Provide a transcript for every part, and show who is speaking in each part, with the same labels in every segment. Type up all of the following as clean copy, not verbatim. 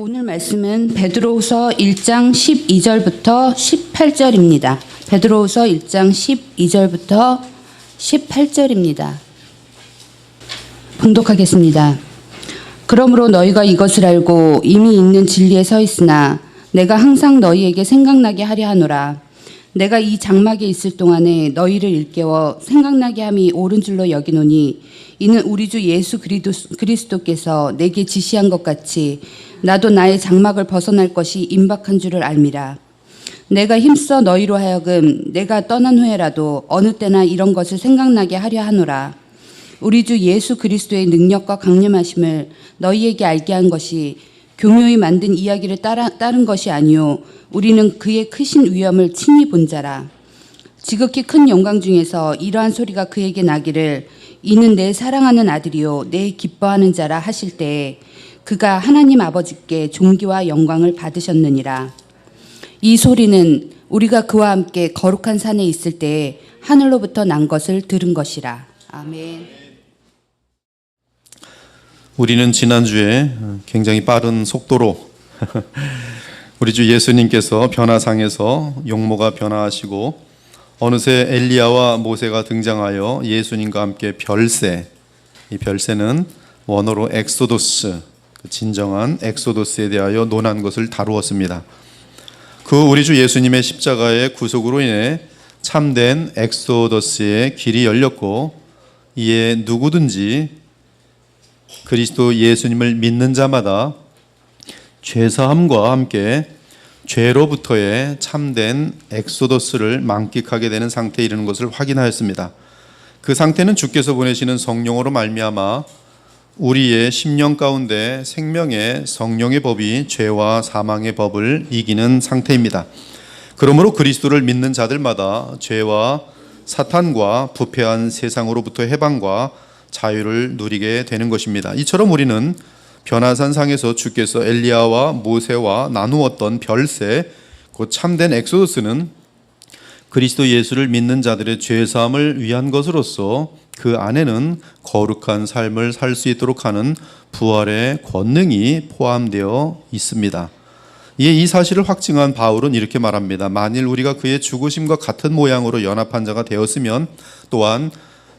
Speaker 1: 오늘 말씀은 베드로후서 1장 12절부터 18절입니다. 베드로후서 1장 12절부터 18절입니다. 봉독하겠습니다. 그러므로 너희가 이것을 알고 이미 있는 진리에 서 있으나 내가 항상 너희에게 생각나게 하려 하노라. 내가 이 장막에 있을 동안에 너희를 일깨워 생각나게 함이 옳은 줄로 여기노니 이는 우리 주 예수 그리스도께서 내게 지시한 것 같이 나도 나의 장막을 벗어날 것이 임박한 줄을 알미라. 내가 힘써 너희로 하여금 내가 떠난 후에라도 어느 때나 이런 것을 생각나게 하려 하노라. 우리 주 예수 그리스도의 능력과 강림하심을 너희에게 알게 한 것이 교묘히 만든 이야기를 따른 것이 아니요 우리는 그의 크신 위엄을 친히 본 자라. 지극히 큰 영광 중에서 이러한 소리가 그에게 나기를 이는 내 사랑하는 아들이요 내 기뻐하는 자라 하실 때에 그가 하나님 아버지께 존귀와 영광을 받으셨느니라. 이 소리는 우리가 그와 함께 거룩한 산에 있을 때에 하늘로부터 난 것을 들은 것이라. 아멘.
Speaker 2: 우리는 지난주에 굉장히 빠른 속도로 우리 주 예수님께서 변화상에서 용모가 변화하시고 어느새 엘리야와 모세가 등장하여 예수님과 함께 별세, 이 별세는 원어로 엑소도스, 진정한 엑소도스에 대하여 논한 것을 다루었습니다. 그 우리 주 예수님의 십자가의 구속으로 인해 참된 엑소도스의 길이 열렸고 이에 누구든지 그리스도 예수님을 믿는 자마다 죄사함과 함께 죄로부터의 참된 엑소더스를 만끽하게 되는 상태에 이르는 것을 확인하였습니다. 그 상태는 주께서 보내시는 성령으로 말미암아 우리의 심령 가운데 생명의 성령의 법이 죄와 사망의 법을 이기는 상태입니다. 그러므로 그리스도를 믿는 자들마다 죄와 사탄과 부패한 세상으로부터 해방과 자유를 누리게 되는 것입니다. 이처럼 우리는 변화산 상에서 주께서 엘리야와 모세와 나누었던 별세, 곧 참된 엑소더스는 그리스도 예수를 믿는 자들의 죄사함을 위한 것으로서 그 안에는 거룩한 삶을 살 수 있도록 하는 부활의 권능이 포함되어 있습니다. 이에 이 사실을 확증한 바울은 이렇게 말합니다. 만일 우리가 그의 죽으심과 같은 모양으로 연합한 자가 되었으면 또한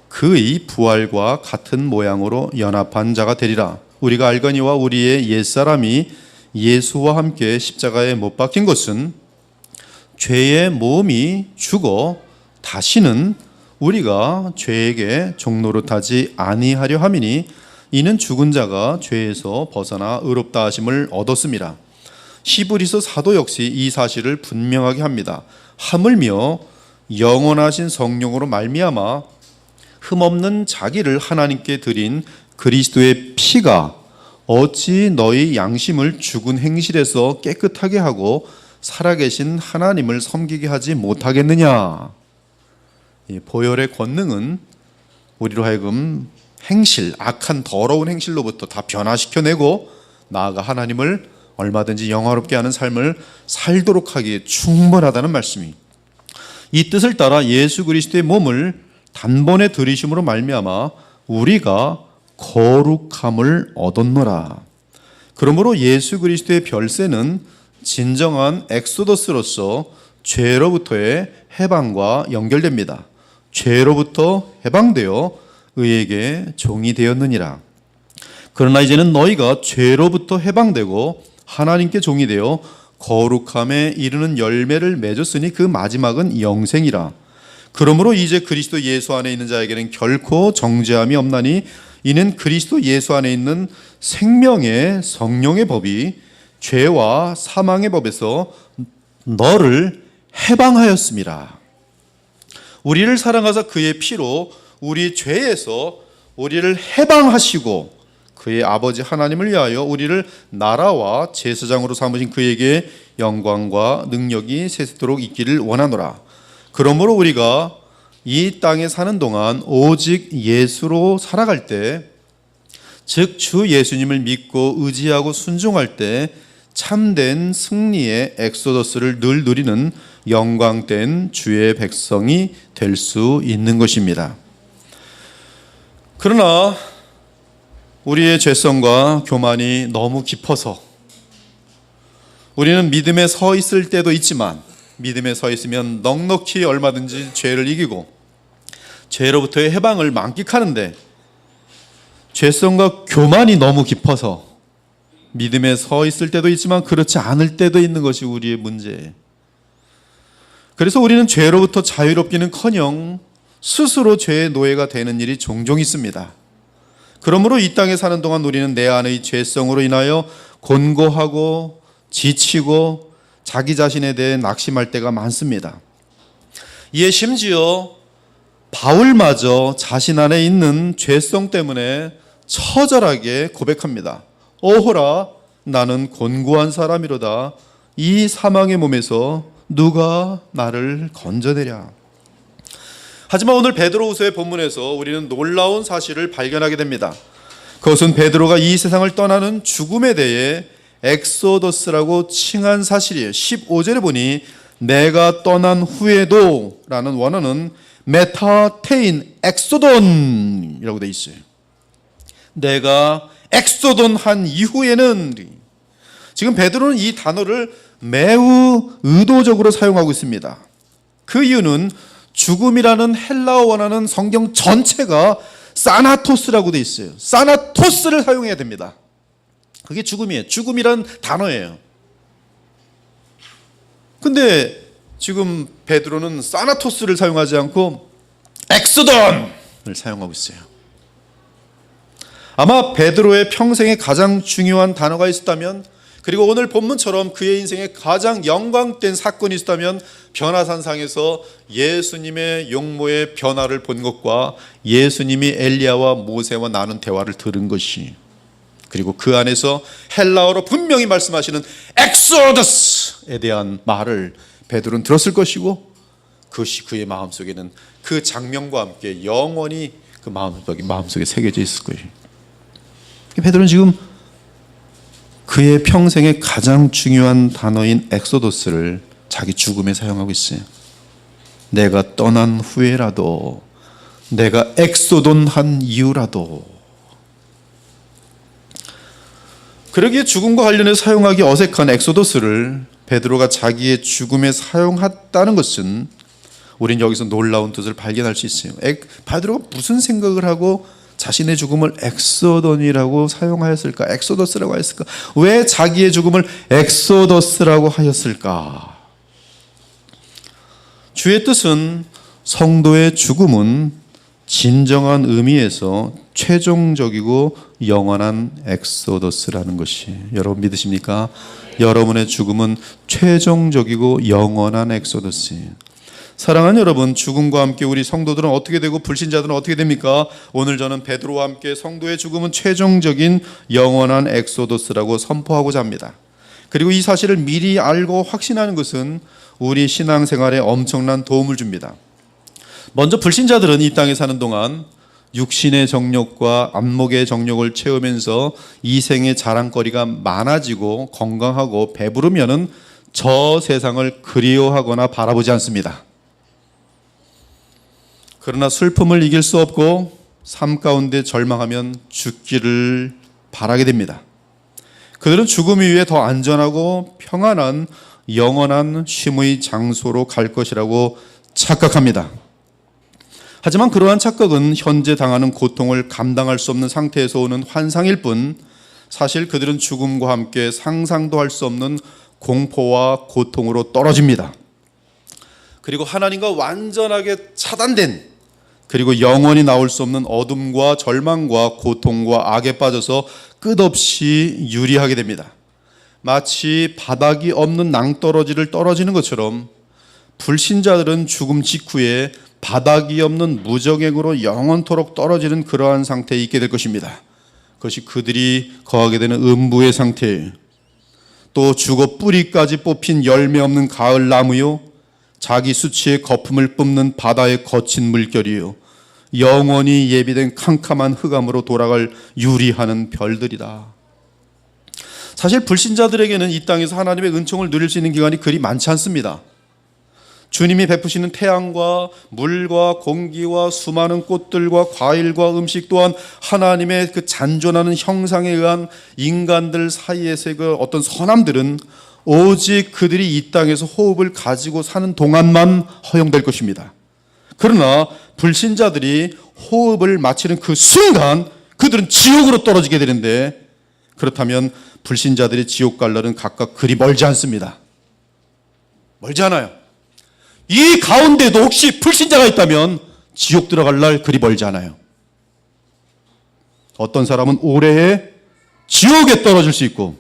Speaker 2: 그의 부활과 같은 모양으로 연합한 자가 되리라. 우리가 알거니와 우리의 옛사람이 예수와 함께 십자가에 못 박힌 것은 죄의 몸이 죽어 다시는 우리가 죄에게 종노릇하지 아니하려 함이니 이는 죽은 자가 죄에서 벗어나 의롭다 하심을 얻었습니다. 히브리서 사도 역시 이 사실을 분명하게 합니다. 하물며 영원하신 성령으로 말미암아 흠없는 자기를 하나님께 드린 그리스도의 피가 어찌 너희 양심을 죽은 행실에서 깨끗하게 하고 살아계신 하나님을 섬기게 하지 못하겠느냐. 이 보혈의 권능은 우리로 하여금 행실, 악한 더러운 행실로부터 다 변화시켜내고 나아가 하나님을 얼마든지 영화롭게 하는 삶을 살도록 하기에 충분하다는 말씀이, 이 뜻을 따라 예수 그리스도의 몸을 단번에 들이심으로 말미암아 우리가 거룩함을 얻었노라. 그러므로 예수 그리스도의 별세는 진정한 엑소더스로서 죄로부터의 해방과 연결됩니다. 죄로부터 해방되어 의에게 종이 되었느니라. 그러나 이제는 너희가 죄로부터 해방되고 하나님께 종이 되어 거룩함에 이르는 열매를 맺었으니 그 마지막은 영생이라. 그러므로 이제 그리스도 예수 안에 있는 자에게는 결코 정죄함이 없나니 이는 그리스도 예수 안에 있는 생명의 성령의 법이 죄와 사망의 법에서 너를 해방하였습니다. 우리를 사랑하사 그의 피로 우리 죄에서 우리를 해방하시고 그의 아버지 하나님을 위하여 우리를 나라와 제사장으로 삼으신 그에게 영광과 능력이 세세토록 있기를 원하노라. 그러므로 우리가 이 땅에 사는 동안 오직 예수로 살아갈 때, 즉 주 예수님을 믿고 의지하고 순종할 때 참된 승리의 엑소더스를 늘 누리는 영광된 주의 백성이 될 수 있는 것입니다. 그러나 우리의 죄성과 교만이 너무 깊어서 우리는 믿음에 서 있을 때도 있지만 믿음에 서 있으면 넉넉히 얼마든지 죄를 이기고 죄로부터의 해방을 만끽하는데 죄성과 교만이 너무 깊어서 믿음에 서 있을 때도 있지만 그렇지 않을 때도 있는 것이 우리의 문제예요. 그래서 우리는 죄로부터 자유롭기는커녕 스스로 죄의 노예가 되는 일이 종종 있습니다. 그러므로 이 땅에 사는 동안 우리는 내 안의 죄성으로 인하여 곤고하고 지치고 자기 자신에 대해 낙심할 때가 많습니다. 이에 심지어 바울마저 자신 안에 있는 죄성 때문에 처절하게 고백합니다. 오호라, 나는 곤고한 사람이로다. 이 사망의 몸에서 누가 나를 건져내랴. 하지만 오늘 베드로후서의 본문에서 우리는 놀라운 사실을 발견하게 됩니다. 그것은 베드로가 이 세상을 떠나는 죽음에 대해 엑소더스라고 칭한 사실이에요. 15절에 보니 내가 떠난 후에도 라는 원어는 메타테인 엑소돈이라고 되어 있어요. 내가 엑소돈 한 이후에는, 지금 베드로는 이 단어를 매우 의도적으로 사용하고 있습니다. 그 이유는 죽음이라는 헬라어 원어는 성경 전체가 사나토스라고 되어 있어요. 사나토스를 사용해야 됩니다. 그게 죽음이에요. 죽음이란 단어예요. 근데 지금 베드로는 사나토스를 사용하지 않고 엑소돈을 사용하고 있어요. 아마 베드로의 평생에 가장 중요한 단어가 있었다면, 그리고 오늘 본문처럼 그의 인생에 가장 영광된 사건이 있었다면 변화산상에서 예수님의 용모의 변화를 본 것과 예수님이 엘리야와 모세와 나눈 대화를 들은 것이, 그리고 그 안에서 헬라어로 분명히 말씀하시는 엑소더스에 대한 말을 베드로는 들었을 것이고, 그것이 그의 마음속에는 그 장면과 함께 영원히 그 마음속에 새겨져 있을 거예요. 베드로는 지금 그의 평생에 가장 중요한 단어인 엑소더스를 자기 죽음에 사용하고 있어요. 내가 떠난 후에라도, 내가 엑소돈 한 이후라도. 그러기에 죽음과 관련해서 사용하기 어색한 엑소더스를 베드로가 자기의 죽음에 사용했다는 것은 우린 여기서 놀라운 뜻을 발견할 수 있어요. 베드로가 무슨 생각을 하고 자신의 죽음을 엑소돈이라고 사용하였을까? 엑소더스라고 하였을까? 왜 자기의 죽음을 엑소더스라고 하였을까? 주의 뜻은 성도의 죽음은 진정한 의미에서 최종적이고 영원한 엑소더스라는 것이, 여러분 믿으십니까? 여러분의 죽음은 최종적이고 영원한 엑소더스예요. 사랑하는 여러분, 죽음과 함께 우리 성도들은 어떻게 되고 불신자들은 어떻게 됩니까? 오늘 저는 베드로와 함께 성도의 죽음은 최종적인 영원한 엑소더스라고 선포하고자 합니다. 그리고 이 사실을 미리 알고 확신하는 것은 우리 신앙생활에 엄청난 도움을 줍니다. 먼저 불신자들은 이 땅에 사는 동안 육신의 정욕과 안목의 정욕을 채우면서 이 생의 자랑거리가 많아지고 건강하고 배부르면은 저 세상을 그리워하거나 바라보지 않습니다. 그러나 슬픔을 이길 수 없고 삶 가운데 절망하면 죽기를 바라게 됩니다. 그들은 죽음 이후에 더 안전하고 평안한 영원한 쉼의 장소로 갈 것이라고 착각합니다. 하지만 그러한 착각은 현재 당하는 고통을 감당할 수 없는 상태에서 오는 환상일 뿐, 사실 그들은 죽음과 함께 상상도 할 수 없는 공포와 고통으로 떨어집니다. 그리고 하나님과 완전하게 차단된, 그리고 영원히 나올 수 없는 어둠과 절망과 고통과 악에 빠져서 끝없이 유리하게 됩니다. 마치 바닥이 없는 낭떠러지를 떨어지는 것처럼 불신자들은 죽음 직후에 바닥이 없는 무정액으로 영원토록 떨어지는 그러한 상태에 있게 될 것입니다. 그것이 그들이 거하게 되는 음부의 상태예요. 또 죽어 뿌리까지 뽑힌 열매 없는 가을 나무요, 자기 수치의 거품을 뿜는 바다의 거친 물결이요, 영원히 예비된 캄캄한 흑암으로 돌아갈 유리하는 별들이다. 사실 불신자들에게는 이 땅에서 하나님의 은총을 누릴 수 있는 기간이 그리 많지 않습니다. 주님이 베푸시는 태양과 물과 공기와 수많은 꽃들과 과일과 음식 또한 하나님의 그 잔존하는 형상에 의한 인간들 사이에서의 그 어떤 선함들은 오직 그들이 이 땅에서 호흡을 가지고 사는 동안만 허용될 것입니다. 그러나 불신자들이 호흡을 마치는 그 순간 그들은 지옥으로 떨어지게 되는데, 그렇다면 불신자들이 지옥 갈 날은 각각 그리 멀지 않습니다. 멀지 않아요. 이 가운데도 혹시 불신자가 있다면 지옥 들어갈 날 그리 멀지 않아요. 어떤 사람은 올해에 지옥에 떨어질 수 있고,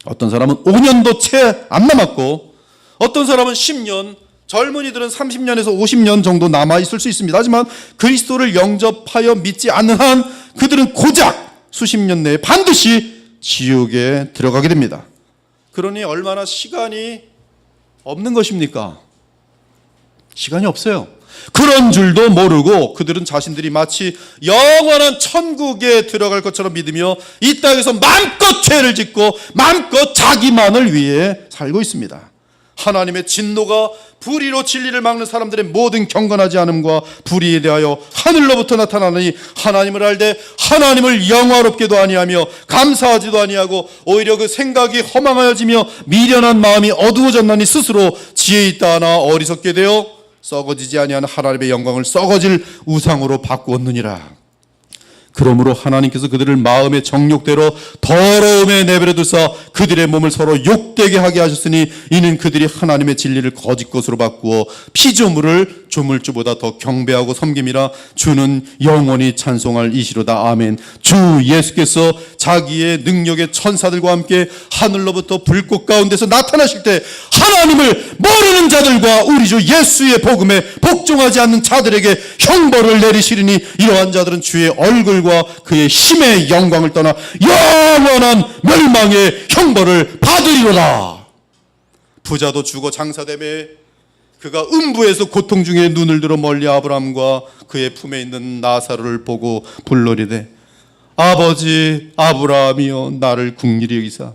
Speaker 2: 어떤 사람은 5년도 채 안 남았고, 어떤 사람은 10년, 젊은이들은 30년에서 50년 정도 남아있을 수 있습니다. 하지만 그리스도를 영접하여 믿지 않는 한 그들은 고작 수십 년 내에 반드시 지옥에 들어가게 됩니다. 그러니 얼마나 시간이 없는 것입니까? 시간이 없어요. 그런 줄도 모르고 그들은 자신들이 마치 영원한 천국에 들어갈 것처럼 믿으며 이 땅에서 마음껏 죄를 짓고 마음껏 자기만을 위해 살고 있습니다. 하나님의 진노가 불의로 진리를 막는 사람들의 모든 경건하지 않음과 불의에 대하여 하늘로부터 나타나니 하나님을 알되 하나님을 영화롭게도 아니하며 감사하지도 아니하고 오히려 그 생각이 허망하여지며 미련한 마음이 어두워졌나니 스스로 지혜 있다 하나 어리석게 되어 썩어지지 아니하는 하나님의 영광을 썩어질 우상으로 바꾸었느니라. 그러므로 하나님께서 그들을 마음의 정욕대로 더러움에 내버려 두사 그들의 몸을 서로 욕되게 하게 하셨으니 이는 그들이 하나님의 진리를 거짓 것으로 바꾸어 피조물을 조물주보다 더 경배하고 섬김이라. 주는 영원히 찬송할 이시로다. 아멘. 주 예수께서 자기의 능력의 천사들과 함께 하늘로부터 불꽃 가운데서 나타나실 때 하나님을 모르는 자들과 우리 주 예수의 복음에 복종하지 않는 자들에게 형벌을 내리시리니 이러한 자들은 주의 얼굴과 그의 힘의 영광을 떠나 영원한 멸망의 형벌을 받으리로다. 부자도 죽어 장사되매 그가 음부에서 고통 중에 눈을 들어 멀리 아브라함과 그의 품에 있는 나사로를 보고 불러리되 아버지 아브라함이여 나를 긍휼히 여기사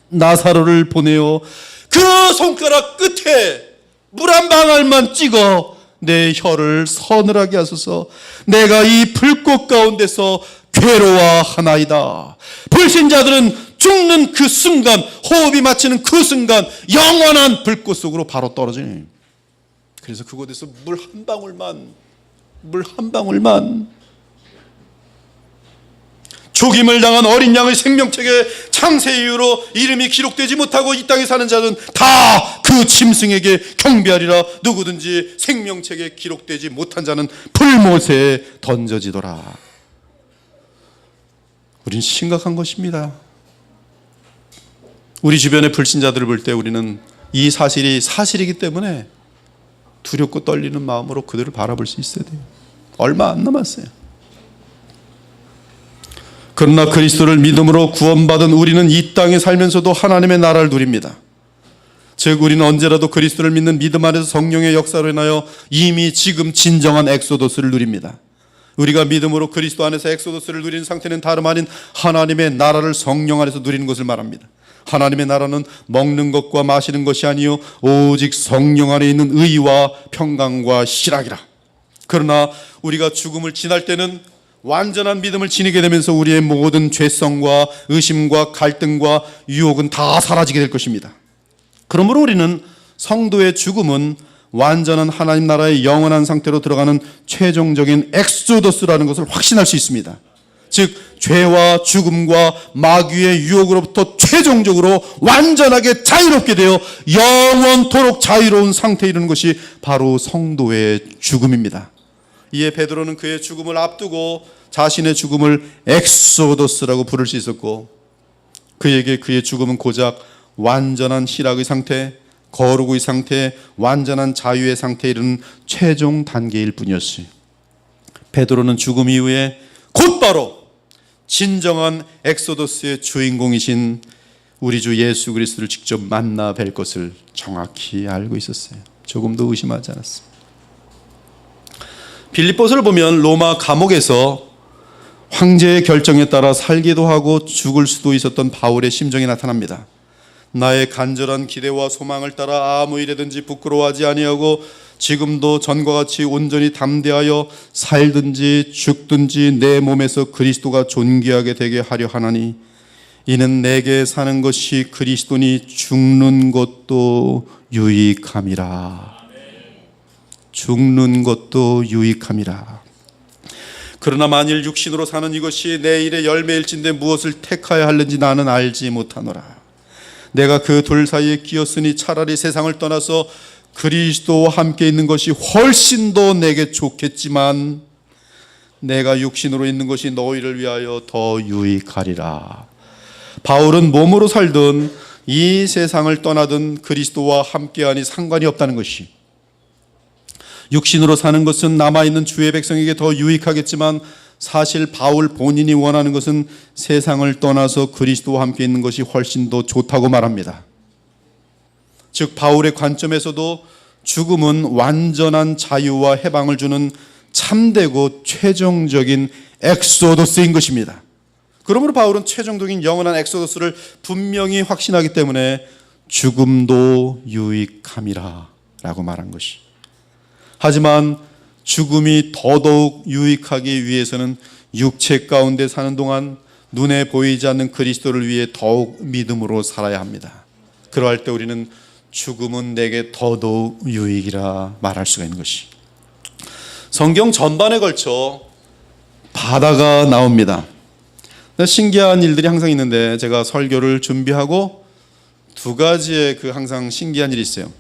Speaker 2: 나사로를 보내어 그 손가락 끝에 물 한 방울만 찍어 내 혀를 서늘하게 하소서. 내가 이 불꽃 가운데서 괴로워하나이다. 불신자들은 죽는 그 순간, 호흡이 마치는 그 순간 영원한 불꽃 속으로 바로 떨어지니, 그래서 그곳에서 물 한 방울만 죽임을 당한 어린 양의 생명책에 창세 이후로 이름이 기록되지 못하고 이 땅에 사는 자는 다 그 짐승에게 경배하리라. 누구든지 생명책에 기록되지 못한 자는 불못에 던져지더라. 우린 심각한 것입니다. 우리 주변의 불신자들을 볼 때 우리는 이 사실이 사실이기 때문에 두렵고 떨리는 마음으로 그들을 바라볼 수 있어야 돼요. 얼마 안 남았어요. 그러나 그리스도를 믿음으로 구원받은 우리는 이 땅에 살면서도 하나님의 나라를 누립니다. 즉 우리는 언제라도 그리스도를 믿는 믿음 안에서 성령의 역사로 인하여 이미 지금 진정한 엑소더스를 누립니다. 우리가 믿음으로 그리스도 안에서 엑소더스를 누리는 상태는 다름 아닌 하나님의 나라를 성령 안에서 누리는 것을 말합니다. 하나님의 나라는 먹는 것과 마시는 것이 아니요 오직 성령 안에 있는 의와 평강과 희락이라. 그러나 우리가 죽음을 지날 때는 완전한 믿음을 지니게 되면서 우리의 모든 죄성과 의심과 갈등과 유혹은 다 사라지게 될 것입니다. 그러므로 우리는 성도의 죽음은 완전한 하나님 나라의 영원한 상태로 들어가는 최종적인 엑소더스라는 것을 확신할 수 있습니다. 즉 죄와 죽음과 마귀의 유혹으로부터 최종적으로 완전하게 자유롭게 되어 영원토록 자유로운 상태에 이르는 것이 바로 성도의 죽음입니다. 이에 베드로는 그의 죽음을 앞두고 자신의 죽음을 엑소더스라고 부를 수 있었고, 그에게 그의 죽음은 고작 완전한 희락의 상태, 거룩의 상태, 완전한 자유의 상태에 이르는 최종 단계일 뿐이었어요. 베드로는 죽음 이후에 곧바로 진정한 엑소더스의 주인공이신 우리 주 예수 그리스도를 직접 만나 뵐 것을 정확히 알고 있었어요. 조금도 의심하지 않았습니다. 빌립보서를 보면 로마 감옥에서 황제의 결정에 따라 살기도 하고 죽을 수도 있었던 바울의 심정이 나타납니다. 나의 간절한 기대와 소망을 따라 아무 일에든지 부끄러워하지 아니하고 지금도 전과 같이 온전히 담대하여 살든지 죽든지 내 몸에서 그리스도가 존귀하게 되게 하려 하나니 이는 내게 사는 것이 그리스도니 죽는 것도 유익함이라. 죽는 것도 유익함이라. 그러나 만일 육신으로 사는 이것이 내 일의 열매일진데 무엇을 택하여 할는지 나는 알지 못하노라. 내가 그 둘 사이에 끼었으니 차라리 세상을 떠나서 그리스도와 함께 있는 것이 훨씬 더 내게 좋겠지만 내가 육신으로 있는 것이 너희를 위하여 더 유익하리라. 바울은 몸으로 살든 이 세상을 떠나든 그리스도와 함께하니 상관이 없다는 것이, 육신으로 사는 것은 남아있는 주의 백성에게 더 유익하겠지만 사실 바울 본인이 원하는 것은 세상을 떠나서 그리스도와 함께 있는 것이 훨씬 더 좋다고 말합니다. 즉 바울의 관점에서도 죽음은 완전한 자유와 해방을 주는 참되고 최종적인 엑소더스인 것입니다. 그러므로 바울은 최종적인 영원한 엑소더스를 분명히 확신하기 때문에 죽음도 유익함이라 라고 말한 것이. 하지만 죽음이 더더욱 유익하기 위해서는 육체 가운데 사는 동안 눈에 보이지 않는 그리스도를 위해 더욱 믿음으로 살아야 합니다. 그러할 때 우리는 죽음은 내게 더더욱 유익이라 말할 수가 있는 것이. 성경 전반에 걸쳐 바다가 나옵니다. 신기한 일들이 항상 있는데 제가 설교를 준비하고 두 가지의 항상 신기한 일이 있어요.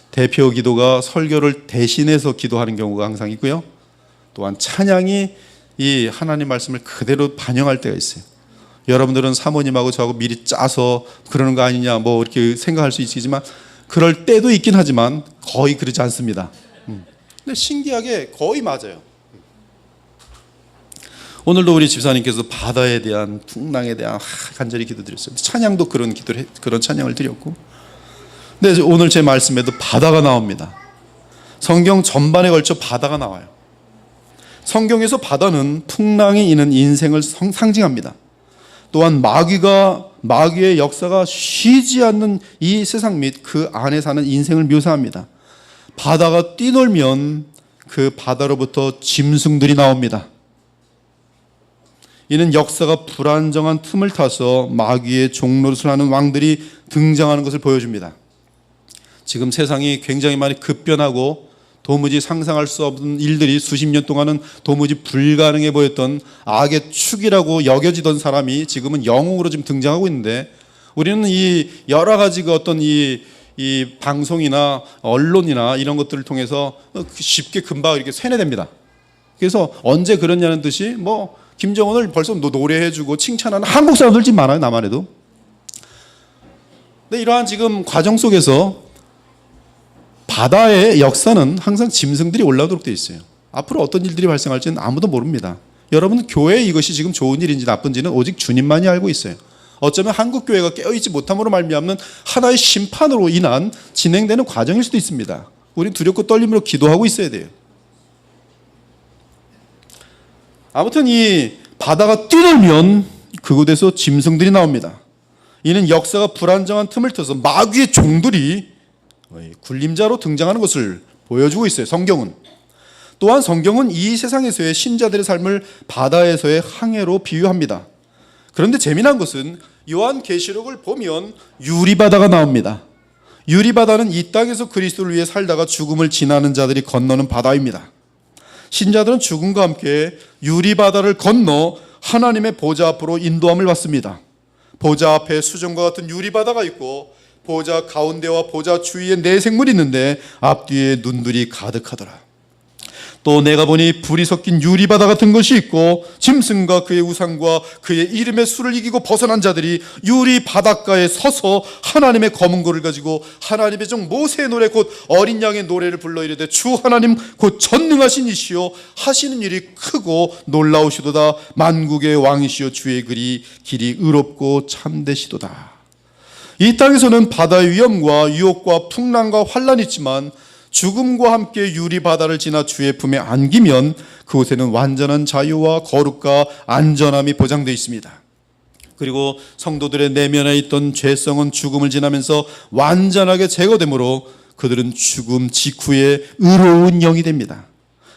Speaker 2: 대표 기도가 설교를 대신해서 기도하는 경우가 항상 있고요. 또한 찬양이 이 하나님 말씀을 그대로 반영할 때가 있어요. 여러분들은 사모님하고 저하고 미리 짜서 그러는 거 아니냐 뭐 이렇게 생각할 수 있지만 그럴 때도 있긴 하지만 거의 그러지 않습니다. 근데 신기하게 거의 맞아요. 오늘도 우리 집사님께서 바다에 대한 풍랑에 대한 간절히 기도드렸어요. 찬양도 그런 찬양을 드렸고, 근데 오늘 제 말씀에도 바다가 나옵니다. 성경 전반에 걸쳐 바다가 나와요. 성경에서 바다는 풍랑이 있는 인생을 상징합니다. 또한 마귀의 역사가 쉬지 않는 이 세상 및 그 안에 사는 인생을 묘사합니다. 바다가 뛰놀면 그 바다로부터 짐승들이 나옵니다. 이는 역사가 불안정한 틈을 타서 마귀의 종노릇을 하는 왕들이 등장하는 것을 보여줍니다. 지금 세상이 굉장히 많이 급변하고 도무지 상상할 수 없는 일들이 수십 년 동안은 도무지 불가능해 보였던 악의 축이라고 여겨지던 사람이 지금은 영웅으로 지금 등장하고 있는데, 우리는 이 여러 가지 어떤 이 방송이나 언론이나 이런 것들을 통해서 쉽게 금방 이렇게 세뇌됩니다. 그래서 언제 그러냐는 듯이 뭐 김정은을 벌써 노래해주고 칭찬하는 한국 사람들 지금 많아요, 남한에도. 근데 이러한 지금 과정 속에서 바다의 역사는 항상 짐승들이 올라오도록 되어 있어요. 앞으로 어떤 일들이 발생할지는 아무도 모릅니다. 여러분, 교회에 이것이 지금 좋은 일인지 나쁜지는 오직 주님만이 알고 있어요. 어쩌면 한국 교회가 깨어있지 못함으로 말미암는 하나의 심판으로 인한 진행되는 과정일 수도 있습니다. 우리는 두렵고 떨림으로 기도하고 있어야 돼요. 아무튼 이 바다가 뛰놀면 그곳에서 짐승들이 나옵니다. 이는 역사가 불안정한 틈을 타서 마귀의 종들이 군림자로 등장하는 것을 보여주고 있어요. 성경은. 또한 성경은 이 세상에서의 신자들의 삶을 바다에서의 항해로 비유합니다. 그런데 재미난 것은 요한계시록을 보면 유리바다가 나옵니다. 유리바다는 이 땅에서 그리스도를 위해 살다가 죽음을 지나는 자들이 건너는 바다입니다. 신자들은 죽음과 함께 유리바다를 건너 하나님의 보좌 앞으로 인도함을 받습니다. 보좌 앞에 수정과 같은 유리바다가 있고 보좌 가운데와 보좌 주위에 네 생물이 있는데 앞뒤에 눈들이 가득하더라. 또 내가 보니 불이 섞인 유리바다 같은 것이 있고 짐승과 그의 우상과 그의 이름의 수를 이기고 벗어난 자들이 유리 바닷가에 서서 하나님의 검은 고를 가지고 하나님의 종 모세의 노래 곧 어린 양의 노래를 불러 이르되 주 하나님 곧 전능하신 이시요 하시는 일이 크고 놀라우시도다. 만국의 왕이시요 주의 길이 의롭고 참되시도다. 이 땅에서는 바다의 위험과 유혹과 풍랑과 환란이 있지만 죽음과 함께 유리바다를 지나 주의 품에 안기면 그곳에는 완전한 자유와 거룩과 안전함이 보장되어 있습니다. 그리고 성도들의 내면에 있던 죄성은 죽음을 지나면서 완전하게 제거되므로 그들은 죽음 직후에 의로운 영이 됩니다.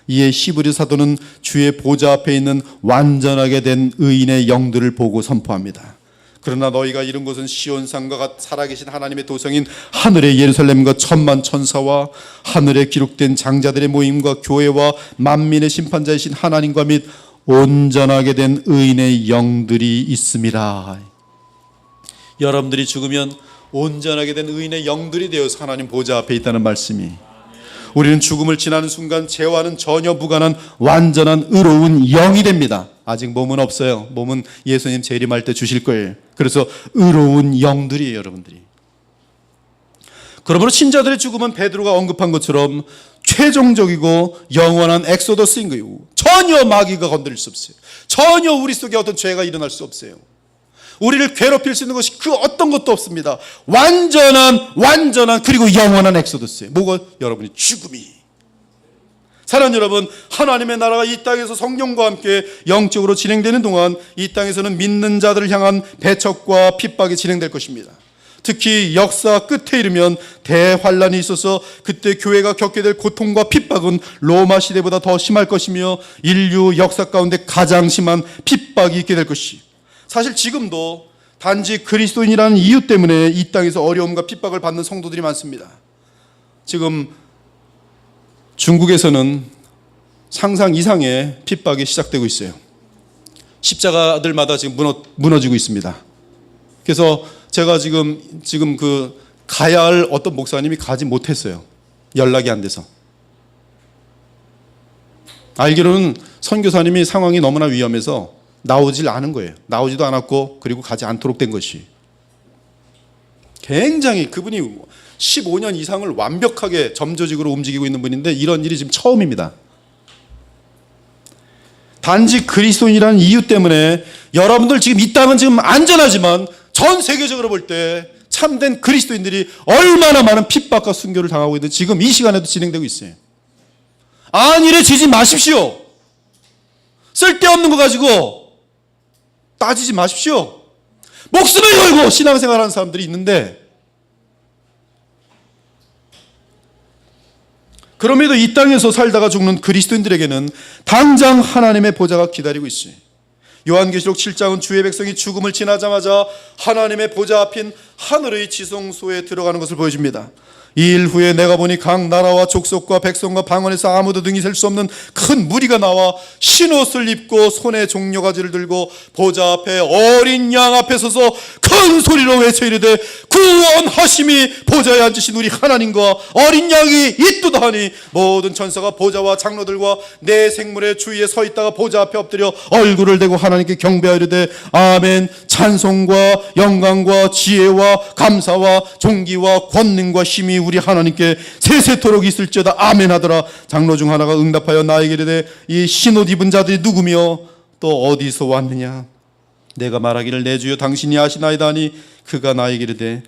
Speaker 2: 이에 히브리 사도는 주의 보좌 앞에 있는 완전하게 된 의인의 영들을 보고 선포합니다. 그러나 너희가 이룬 것은 시온산과 살아계신 하나님의 도성인 하늘의 예루살렘과 천만 천사와 하늘에 기록된 장자들의 모임과 교회와 만민의 심판자이신 하나님과 및 온전하게 된 의인의 영들이 있음이라. 여러분들이 죽으면 온전하게 된 의인의 영들이 되어서 하나님 보좌 앞에 있다는 말씀이, 우리는 죽음을 지나는 순간 죄와는 전혀 무관한 완전한 의로운 영이 됩니다. 아직 몸은 없어요. 몸은 예수님 재림할 때 주실 거예요. 그래서 의로운 영들이에요, 여러분들이. 그러므로 신자들의 죽음은 베드로가 언급한 것처럼 최종적이고 영원한 엑소더스인 거예요. 전혀 마귀가 건드릴 수 없어요. 전혀 우리 속에 어떤 죄가 일어날 수 없어요. 우리를 괴롭힐 수 있는 것이 그 어떤 것도 없습니다. 완전한 그리고 영원한 엑소더스예요. 뭐가? 여러분이 죽음이. 사랑하는 여러분, 하나님의 나라가 이 땅에서 성령과 함께 영적으로 진행되는 동안 이 땅에서는 믿는 자들을 향한 배척과 핍박이 진행될 것입니다. 특히 역사 끝에 이르면 대환란이 있어서 그때 교회가 겪게 될 고통과 핍박은 로마 시대보다 더 심할 것이며 인류 역사 가운데 가장 심한 핍박이 있게 될 것이, 사실 지금도 단지 그리스도인이라는 이유 때문에 이 땅에서 어려움과 핍박을 받는 성도들이 많습니다. 지금 중국에서는 상상 이상의 핍박이 시작되고 있어요. 십자가들마다 지금 무너지고 있습니다. 그래서 제가 지금 그 가야 할 어떤 목사님이 가지 못했어요. 연락이 안 돼서. 알기로는 선교사님이 상황이 너무나 위험해서 나오질 않은 거예요. 나오지도 않았고 그리고 가지 않도록 된 것이. 굉장히 그분이 15년 이상을 완벽하게 점조직으로 움직이고 있는 분인데 이런 일이 지금 처음입니다. 단지 그리스도인이라는 이유 때문에 여러분들 지금 이 땅은 지금 안전하지만 전 세계적으로 볼 때 참된 그리스도인들이 얼마나 많은 핍박과 순교를 당하고 있는지 지금 이 시간에도 진행되고 있어요. 안일해지지 마십시오. 쓸데없는 거 가지고 따지지 마십시오. 목숨을 걸고 신앙생활하는 사람들이 있는데, 그럼에도 이 땅에서 살다가 죽는 그리스도인들에게는 당장 하나님의 보좌가 기다리고 있어요. 요한계시록 7장은 주의 백성이 죽음을 지나자마자 하나님의 보좌 앞인 하늘의 지성소에 들어가는 것을 보여줍니다. 이 일 후에 내가 보니 각 나라와 족속과 백성과 방언에서 아무도 등이 셀 수 없는 큰 무리가 나와 흰옷을 입고 손에 종려가지를 들고 보좌 앞에 어린 양 앞에 서서 큰 소리로 외쳐 이르되 구원하심이 보좌에 앉으신 우리 하나님과 어린 양이 있도다 하니 모든 천사가 보좌와 장로들과 내 생물의 주위에 서 있다가 보좌 앞에 엎드려 얼굴을 대고 하나님께 경배하이르되 아멘. 찬송과 영광과 지혜와 감사와 존귀와 권능과 힘이 우리 하나님께 세세토록 있을지어다 아멘 하더라. 장로 중 하나가 응답하여 나에게 이르되 이 흰옷 입은 자들이 누구며 또 어디서 왔느냐. 내가 말하기를 내 주여 당신이 아시나이다 하니 그가 나에게 이르되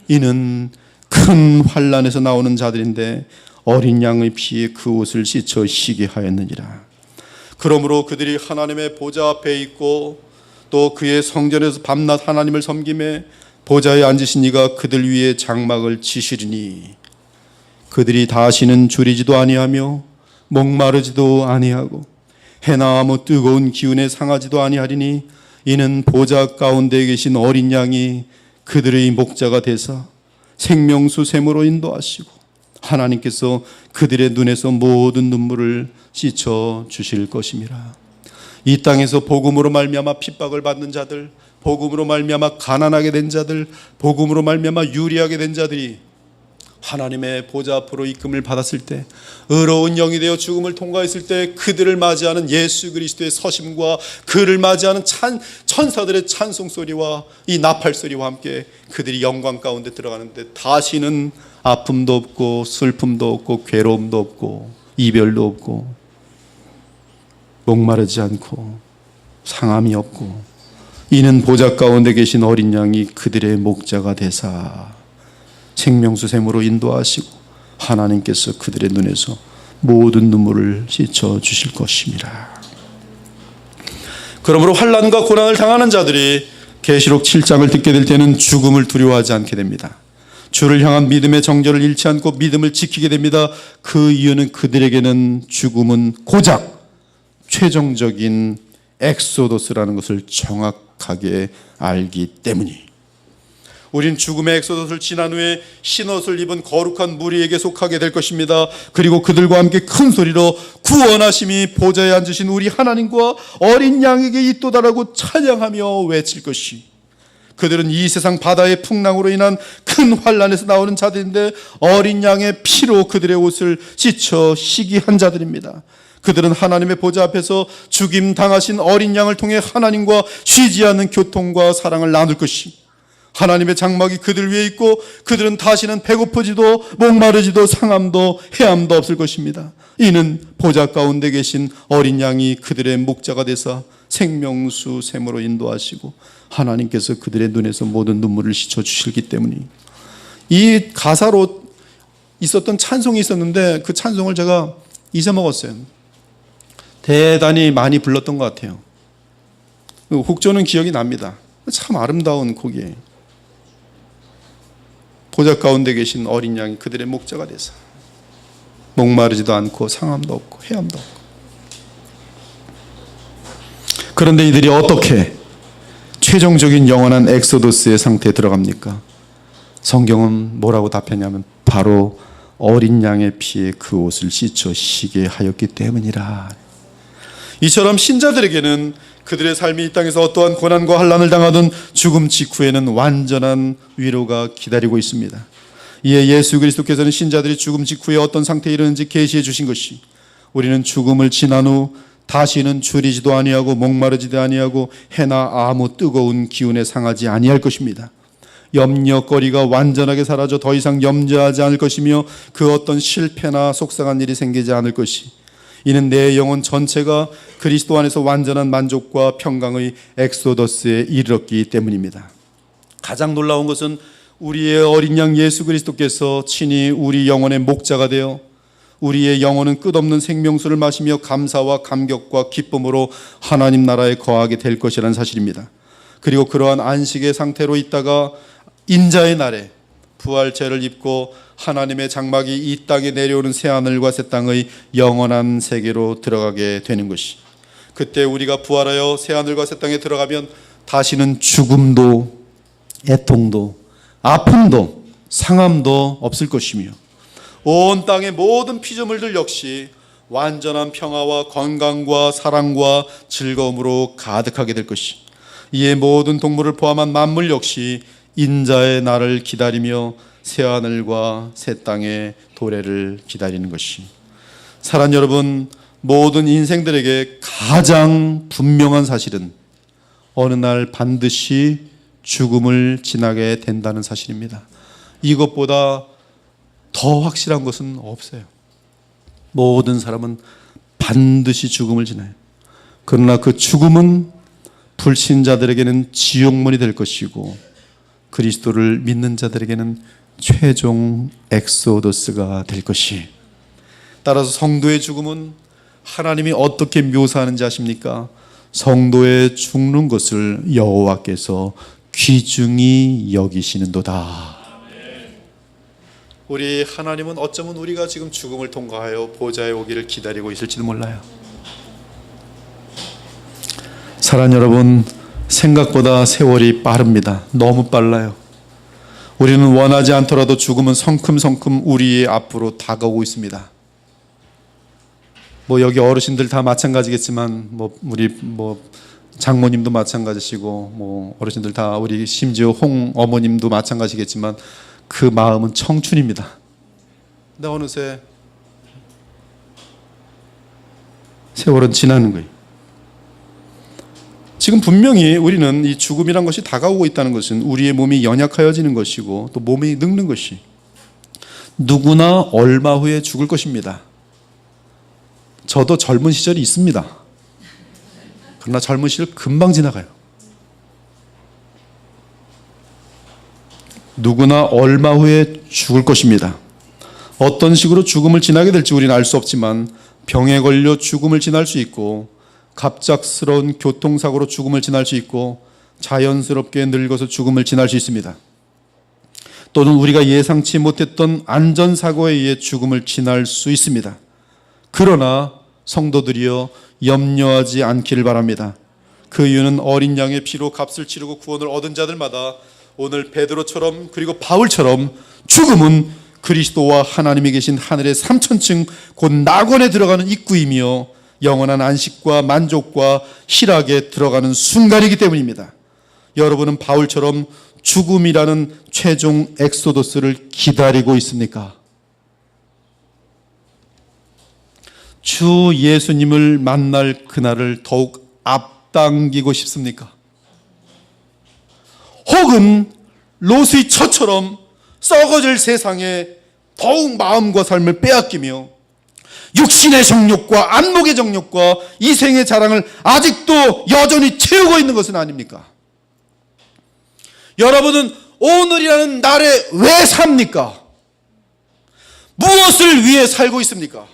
Speaker 2: 이는 큰 환난에서 나오는 자들인데 어린 양의 피에 그 옷을 씻어 쉬게 하였느니라. 그러므로 그들이 하나님의 보좌 앞에 있고 또 그의 성전에서 밤낮 하나님을 섬김에 보좌에 앉으신 이가 그들 위에 장막을 치시리니 그들이 다시는 줄이지도 아니하며 목마르지도 아니하고 해나 아무 뜨거운 기운에 상하지도 아니하리니 이는 보좌 가운데 계신 어린 양이 그들의 목자가 되사 생명수 샘으로 인도하시고 하나님께서 그들의 눈에서 모든 눈물을 씻어 주실 것임이라. 이 땅에서 복음으로 말미암아 핍박을 받는 자들, 복음으로 말미암아 가난하게 된 자들, 복음으로 말미암아 유리하게 된 자들이 하나님의 보좌 앞으로 이끌림을 받았을 때, 의로운 영이 되어 죽음을 통과했을 때 그들을 맞이하는 예수 그리스도의 서심과 그를 맞이하는 천사들의 찬송 소리와 이 나팔 소리와 함께 그들이 영광 가운데 들어가는데 다시는 아픔도 없고 슬픔도 없고 괴로움도 없고 이별도 없고 목마르지 않고 상함이 없고 이는 보좌 가운데 계신 어린 양이 그들의 목자가 되사 생명수 샘으로 인도하시고 하나님께서 그들의 눈에서 모든 눈물을 씻어 주실 것입니다. 그러므로 환난과 고난을 당하는 자들이 계시록 7장을 듣게 될 때는 죽음을 두려워하지 않게 됩니다. 주를 향한 믿음의 정절을 잃지 않고 믿음을 지키게 됩니다. 그 이유는 그들에게는 죽음은 고작 최종적인 엑소도스라는 것을 정확하게 알기 때문이. 우린 죽음의 엑소도스를 지난 후에 흰옷을 입은 거룩한 무리에게 속하게 될 것입니다. 그리고 그들과 함께 큰 소리로 구원하심이 보좌에 앉으신 우리 하나님과 어린 양에게 있도다라고 찬양하며 외칠 것이. 그들은 이 세상 바다의 풍랑으로 인한 큰 환란에서 나오는 자들인데 어린 양의 피로 그들의 옷을 씻어 시기한 자들입니다. 그들은 하나님의 보좌 앞에서 죽임 당하신 어린 양을 통해 하나님과 쉬지 않는 교통과 사랑을 나눌 것이. 하나님의 장막이 그들 위에 있고 그들은 다시는 배고프지도 목마르지도 상함도 해함도 없을 것입니다. 이는 보좌 가운데 계신 어린 양이 그들의 목자가 되사 생명수 샘으로 인도하시고 하나님께서 그들의 눈에서 모든 눈물을 씻어주시기 때문이. 이 가사로 있었던 찬송이 있었는데 그 찬송을 제가 잊어먹었어요. 대단히 많이 불렀던 것 같아요. 곡조는 기억이 납니다. 참 아름다운 곡이에요. 보좌 가운데 계신 어린 양이 그들의 목자가 돼서 목마르지도 않고 상함도 없고 해함도 없고. 그런데 이들이 어떻게 최종적인 영원한 엑소도스의 상태에 들어갑니까? 성경은 뭐라고 답했냐면 바로 어린 양의 피에 그 옷을 씻어 시게 하였기 때문이라. 이처럼 신자들에게는 그들의 삶이 이 땅에서 어떠한 고난과 환난을 당하든 죽음 직후에는 완전한 위로가 기다리고 있습니다. 이에 예수 그리스도께서는 신자들이 죽음 직후에 어떤 상태에 이르는지 계시해 주신 것이, 우리는 죽음을 지난 후 다시는 줄이지도 아니하고 목마르지도 아니하고 해나 아무 뜨거운 기운에 상하지 아니할 것입니다. 염려거리가 완전하게 사라져 더 이상 염려하지 않을 것이며 그 어떤 실패나 속상한 일이 생기지 않을 것이. 이는 내 영혼 전체가 그리스도 안에서 완전한 만족과 평강의 엑소더스에 이르렀기 때문입니다. 가장 놀라운 것은 우리의 어린 양 예수 그리스도께서 친히 우리 영혼의 목자가 되어 우리의 영혼은 끝없는 생명수를 마시며 감사와 감격과 기쁨으로 하나님 나라에 거하게 될 것이라는 사실입니다. 그리고 그러한 안식의 상태로 있다가 인자의 날에 부활체를 입고 하나님의 장막이 이 땅에 내려오는 새하늘과 새 땅의 영원한 세계로 들어가게 되는 것이. 그때 우리가 부활하여 새하늘과 새 땅에 들어가면 다시는 죽음도 애통도 아픔도 상함도 없을 것이며 온 땅의 모든 피조물들 역시 완전한 평화와 건강과 사랑과 즐거움으로 가득하게 될 것이. 이에 모든 동물을 포함한 만물 역시 인자의 날을 기다리며 새하늘과 새 땅의 도래를 기다리는 것이. 사랑 여러분, 모든 인생들에게 가장 분명한 사실은 어느 날 반드시 죽음을 지나게 된다는 사실입니다. 이것보다 더 확실한 것은 없어요. 모든 사람은 반드시 죽음을 지나요. 그러나 그 죽음은 불신자들에게는 지옥문이 될 것이고 그리스도를 믿는 자들에게는 최종 엑소더스가 될 것이. 따라서 성도의 죽음은 하나님이 어떻게 묘사하는지 아십니까? 성도의 죽는 것을 여호와께서 귀중히 여기시는도다. 우리 하나님은 어쩌면 우리가 지금 죽음을 통과하여 보좌에 오기를 기다리고 있을지도 몰라요. 사랑 여러분, 생각보다 세월이 빠릅니다. 너무 빨라요. 우리는 원하지 않더라도 죽음은 성큼성큼 우리 앞으로 다가오고 있습니다. 여기 어르신들 다 마찬가지겠지만 우리 장모님도 마찬가지시고 어르신들 다 우리 심지어 홍 어머님도 마찬가지겠지만 그 마음은 청춘입니다. 근데 어느새 세월은 지나는 거예요. 지금 분명히 우리는 이 죽음이란 것이 다가오고 있다는 것은 우리의 몸이 연약하여지는 것이고 또 몸이 늙는 것이 누구나 얼마 후에 죽을 것입니다. 저도 젊은 시절이 있습니다. 그러나 젊은 시절 금방 지나가요. 누구나 얼마 후에 죽을 것입니다. 어떤 식으로 죽음을 지나게 될지 우리는 알 수 없지만 병에 걸려 죽음을 지날 수 있고 갑작스러운 교통사고로 죽음을 지날 수 있고 자연스럽게 늙어서 죽음을 지날 수 있습니다. 또는 우리가 예상치 못했던 안전사고에 의해 죽음을 지날 수 있습니다. 그러나 성도들이여 염려하지 않기를 바랍니다. 그 이유는 어린 양의 피로 값을 치르고 구원을 얻은 자들마다 오늘 베드로처럼 그리고 바울처럼 죽음은 그리스도와 하나님이 계신 하늘의 3천층 곧 낙원에 들어가는 입구이며 영원한 안식과 만족과 희락에 들어가는 순간이기 때문입니다. 여러분은 바울처럼 죽음이라는 최종 엑소더스를 기다리고 있습니까? 주 예수님을 만날 그날을 더욱 앞당기고 싶습니까? 혹은 롯의 처처럼 썩어질 세상에 더욱 마음과 삶을 빼앗기며 육신의 정욕과 안목의 정욕과 이생의 자랑을 아직도 여전히 채우고 있는 것은 아닙니까? 여러분은 오늘이라는 날에 왜 삽니까? 무엇을 위해 살고 있습니까?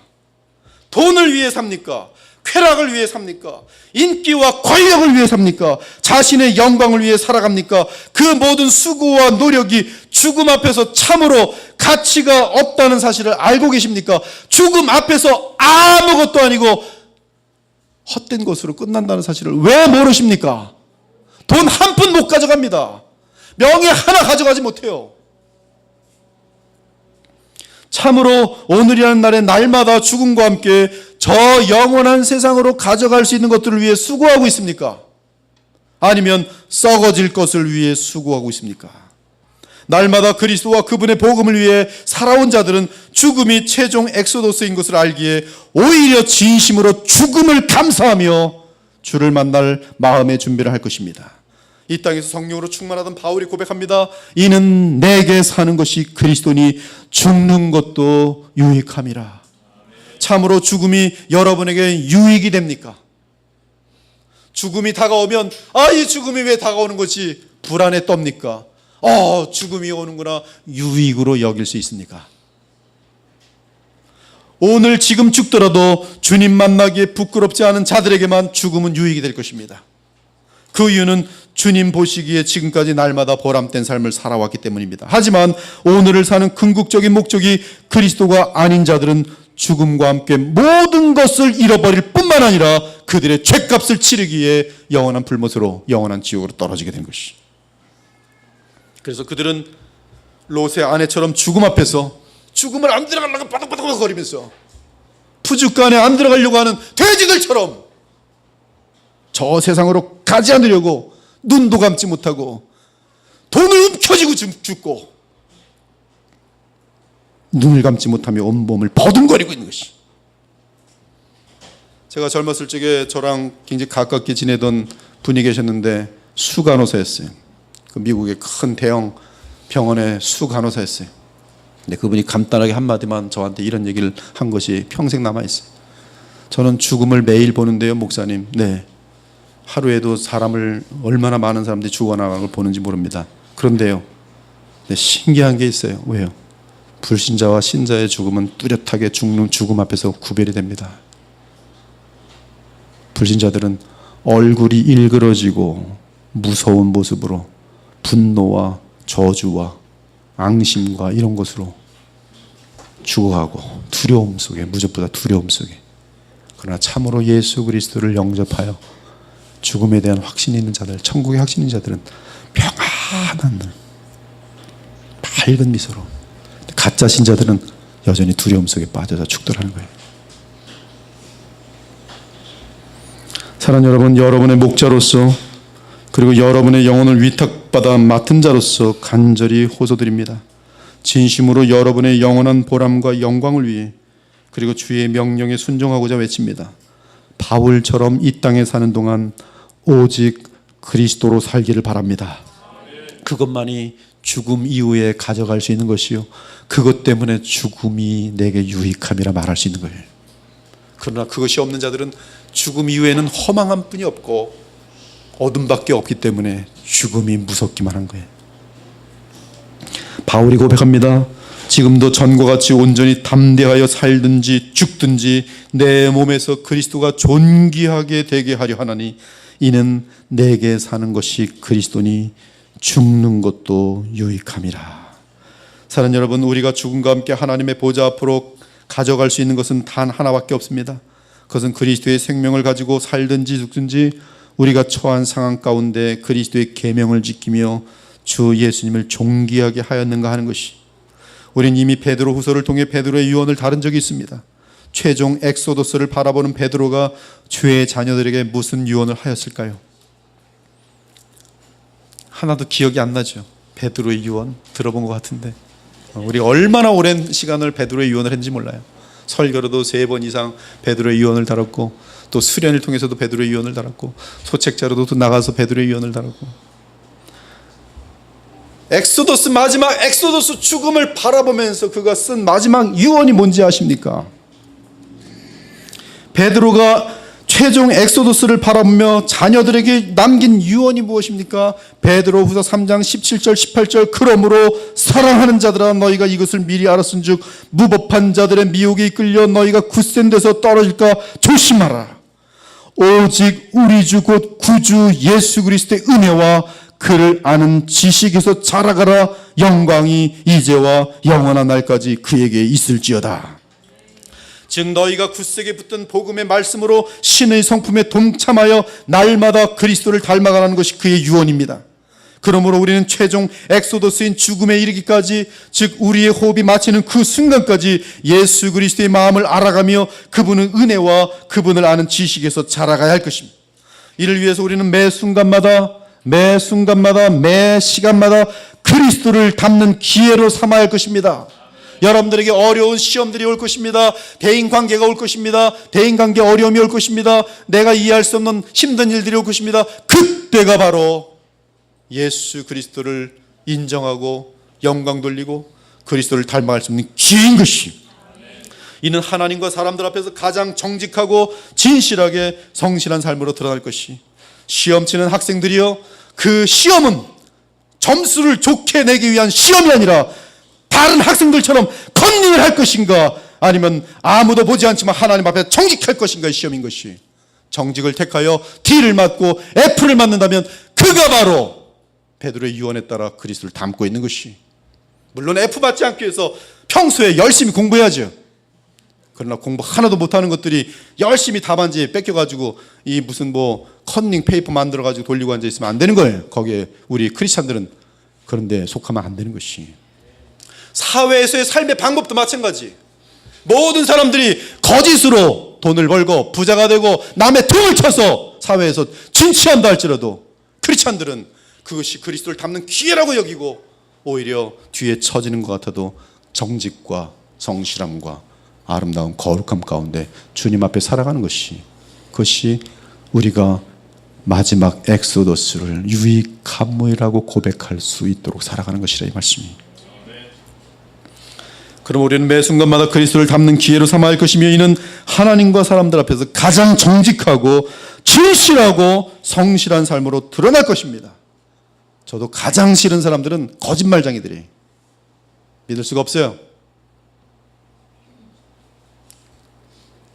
Speaker 2: 돈을 위해 삽니까? 쾌락을 위해 삽니까? 인기와 권력을 위해 삽니까? 자신의 영광을 위해 살아갑니까? 그 모든 수고와 노력이 죽음 앞에서 참으로 가치가 없다는 사실을 알고 계십니까? 죽음 앞에서 아무것도 아니고 헛된 것으로 끝난다는 사실을 왜 모르십니까? 돈 한 푼 못 가져갑니다. 명예 하나 가져가지 못해요. 참으로 오늘이라는 날에 날마다 죽음과 함께 저 영원한 세상으로 가져갈 수 있는 것들을 위해 수고하고 있습니까? 아니면 썩어질 것을 위해 수고하고 있습니까? 날마다 그리스도와 그분의 복음을 위해 살아온 자들은 죽음이 최종 엑소더스인 것을 알기에 오히려 진심으로 죽음을 감사하며 주를 만날 마음의 준비를 할 것입니다. 이 땅에서 성령으로 충만하던 바울이 고백합니다. 이는 내게 사는 것이 그리스도니 죽는 것도 유익함이라. 참으로 죽음이 여러분에게 유익이 됩니까? 죽음이 다가오면 이 죽음이 왜 다가오는 것이 불안에 떱니까? 죽음이 오는구나 유익으로 여길 수 있습니까? 오늘 지금 죽더라도 주님 만나기에 부끄럽지 않은 자들에게만 죽음은 유익이 될 것입니다. 그 이유는 주님 보시기에 지금까지 날마다 보람된 삶을 살아왔기 때문입니다. 하지만 오늘을 사는 궁극적인 목적이 그리스도가 아닌 자들은 죽음과 함께 모든 것을 잃어버릴 뿐만 아니라 그들의 죄값을 치르기에 영원한 불못으로 영원한 지옥으로 떨어지게 된 것이. 그래서 그들은 롯의 아내처럼 죽음 앞에서 죽음을 안 들어가려고 바닥바닥 거리면서 푸죽간에 안 들어가려고 하는 돼지들처럼 저 세상으로 가지 않으려고 눈도 감지 못하고 돈을 움켜쥐고 죽고 눈을 감지 못하며 온몸을 버둥거리고 있는 것이. 제가 젊었을 적에 저랑 굉장히 가깝게 지내던 분이 계셨는데 수간호사였어요. 그 미국의 큰 대형 병원의 수간호사였어요. 근데 그분이 간단하게 한마디만 저한테 이런 얘기를 한 것이 평생 남아있어요. 저는 죽음을 매일 보는데요, 목사님. 네. 하루에도 사람을 얼마나 많은 사람들이 죽어나가는 걸 보는지 모릅니다. 그런데요, 네, 신기한 게 있어요. 왜요? 불신자와 신자의 죽음은 뚜렷하게 죽는 죽음 앞에서 구별이 됩니다. 불신자들은 얼굴이 일그러지고 무서운 모습으로 분노와 저주와 앙심과 이런 것으로 죽어가고 두려움 속에, 무엇보다 두려움 속에. 그러나 참으로 예수 그리스도를 영접하여 죽음에 대한 확신이 있는 자들, 천국의 확신이 있는 자들은 평안한 밝은 미소로, 가짜 신자들은 여전히 두려움 속에 빠져서 죽더라는 거예요. 사랑하는 여러분, 여러분의 목자로서 그리고 여러분의 영혼을 위탁받아 맡은 자로서 간절히 호소드립니다. 진심으로 여러분의 영원한 보람과 영광을 위해 그리고 주의 명령에 순종하고자 외칩니다. 바울처럼 이 땅에 사는 동안 오직 그리스도로 살기를 바랍니다. 그것만이 죽음 이후에 가져갈 수 있는 것이요, 그것 때문에 죽음이 내게 유익함이라 말할 수 있는 거예요. 그러나 그것이 없는 자들은 죽음 이후에는 허망한 뿐이 없고 어둠밖에 없기 때문에 죽음이 무섭기만 한 거예요. 바울이 고백합니다. 지금도 전과 같이 온전히 담대하여 살든지 죽든지 내 몸에서 그리스도가 존귀하게 되게 하려 하나니 이는 내게 사는 것이 그리스도니 죽는 것도 유익함이라. 사랑하는 여러분, 우리가 죽음과 함께 하나님의 보좌 앞으로 가져갈 수 있는 것은 단 하나밖에 없습니다. 그것은 그리스도의 생명을 가지고 살든지 죽든지 우리가 처한 상황 가운데 그리스도의 계명을 지키며 주 예수님을 존귀하게 하였는가 하는 것이. 우린 이미 베드로 후서를 통해 베드로의 유언을 다룬 적이 있습니다. 최종 엑소도스를 바라보는 베드로가 주의 자녀들에게 무슨 유언을 하였을까요? 하나도 기억이 안 나죠. 베드로의 유언 들어본 것 같은데 우리가 얼마나 오랜 시간을 베드로의 유언을 했는지 몰라요. 설교로도 3번 이상 베드로의 유언을 다뤘고, 또 수련을 통해서도 베드로의 유언을 다뤘고, 소책자로도 또 나가서 베드로의 유언을 다뤘고. 엑소도스, 마지막 엑소도스 죽음을 바라보면서 그가 쓴 마지막 유언이 뭔지 아십니까? 베드로가 최종 엑소도스를 바라보며 자녀들에게 남긴 유언이 무엇입니까? 베드로 후서 3장 17절 18절 그러므로 사랑하는 자들아 너희가 이것을 미리 알았은즉 무법한 자들의 미혹에 이끌려 너희가 굳센 데서 떨어질까 조심하라. 오직 우리 주 곧 구주 예수 그리스도의 은혜와 그를 아는 지식에서 자라가라. 영광이 이제와 영원한 날까지 그에게 있을지어다. 즉 너희가 굳세게 붙든 복음의 말씀으로 신의 성품에 동참하여 날마다 그리스도를 닮아가라는 것이 그의 유언입니다. 그러므로 우리는 최종 엑소도스인 죽음에 이르기까지, 즉 우리의 호흡이 마치는 그 순간까지 예수 그리스도의 마음을 알아가며 그분의 은혜와 그분을 아는 지식에서 자라가야 할 것입니다. 이를 위해서 우리는 매 순간마다 매 시간마다 그리스도를 닮는 기회로 삼아야 할 것입니다. 여러분들에게 어려운 시험들이 올 것입니다. 대인관계가 올 것입니다. 대인관계 어려움이 올 것입니다. 내가 이해할 수 없는 힘든 일들이 올 것입니다. 그때가 바로 예수 그리스도를 인정하고 영광 돌리고 그리스도를 닮아갈 수 있는 기회인 것이. 이는 하나님과 사람들 앞에서 가장 정직하고 진실하게 성실한 삶으로 드러날 것이. 시험 치는 학생들이요, 그 시험은 점수를 좋게 내기 위한 시험이 아니라 다른 학생들처럼 컨닝을 할 것인가, 아니면 아무도 보지 않지만 하나님 앞에 정직할 것인가의 시험인 것이. 정직을 택하여 D를 맞고 F를 맞는다면 그가 바로 베드로의 유언에 따라 그리스도를 닮고 있는 것이. 물론 F 받지 않기 위해서 평소에 열심히 공부해야죠. 그러나 공부 하나도 못하는 것들이 열심히 답안지 뺏겨가지고 이 무슨 컨닝 페이퍼 만들어가지고 돌리고 앉아있으면 안 되는 거예요. 거기에 우리 크리스찬들은 그런데 속하면 안 되는 것이. 사회에서의 삶의 방법도 마찬가지. 모든 사람들이 거짓으로 돈을 벌고 부자가 되고 남의 등을 쳐서 사회에서 진취한다 할지라도 크리스찬들은 그것이 그리스도를 닮는 기회라고 여기고 오히려 뒤에 처지는 것 같아도 정직과 성실함과 아름다운 거룩함 가운데 주님 앞에 살아가는 것이, 그것이 우리가 마지막 엑소더스를 유익한 모이라고 고백할 수 있도록 살아가는 것이라 이 말씀이. 그럼 우리는 매 순간마다 그리스도를 닮는 기회로 삼아야 할 것이며, 이는 하나님과 사람들 앞에서 가장 정직하고 진실하고 성실한 삶으로 드러날 것입니다. 저도 가장 싫은 사람들은 거짓말쟁이들이. 믿을 수가 없어요.